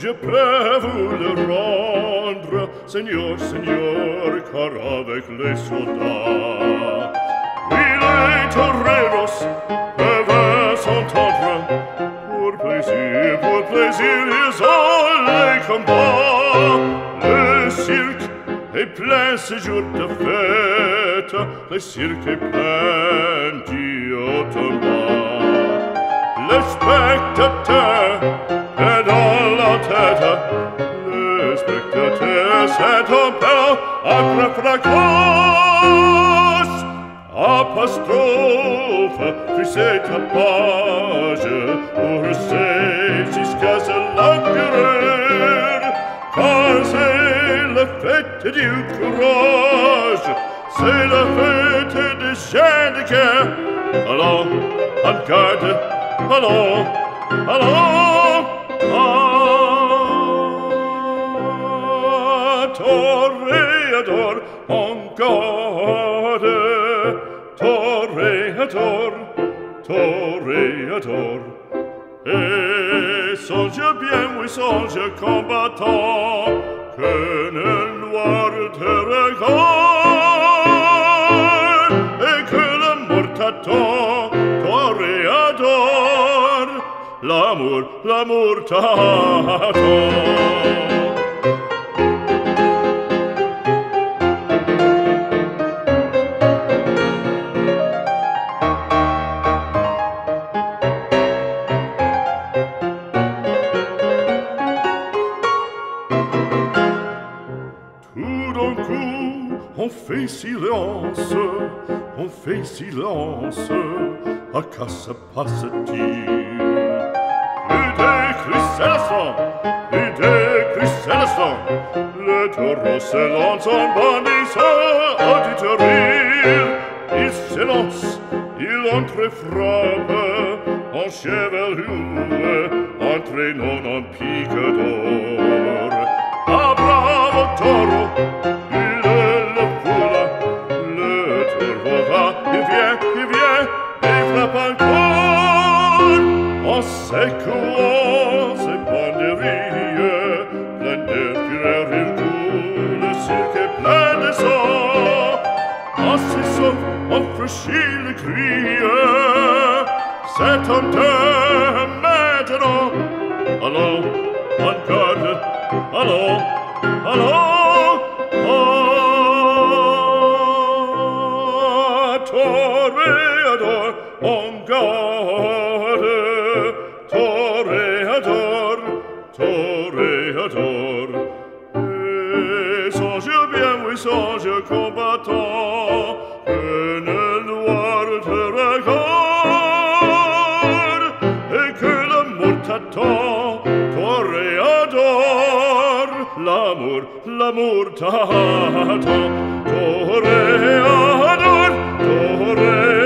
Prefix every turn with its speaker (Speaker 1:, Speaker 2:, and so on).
Speaker 1: je peux vous le rendre, Seigneur, Seigneur, car avec les soldats, oui, les toreros peuvent s'entendre. Pour plaisir, ils ont les combats. Le cirque est plein ce jour de fête, le cirque est plein du haut en bas. Le spectateur est dans la tête, le spectateur s'est en pelle à fracasse. Apostrophe, fusée tapage, poussée jusqu'à se l'empereur, car c'est la fête du courage, c'est la fête des gens de guerre. Allons, en garde, allons, allons, toréador, en garde. Toréador, toréador. Et songe bien, oui, songe combattant, que le noir te regarde, et que la mort t'attend, toréador, l'amour t'attend. On fait silence, à quoi se passe-t-il? Plus d'écrit, c'est le sang, plus d'écrit, c'est le sang. Le taureau se lance en bandissant auditorie. Il s'élance, il entre et frappe, en chevelure, entraînant en pique d'or. Ah, bravo taureau! En secouant ses banderilles, plein de fureur il coule, le cirque est plein de sang. En se sauve, on franchit le cri, c'est en deux maintenant. Allons, en garde, allons, allons, toréador, en garde. Toréador, toréador. Et songe bien, oui, songe combattant, que le noir te regarde, et que l'amour t'attend, toréador, l'amour t'attend, toréador, toréador.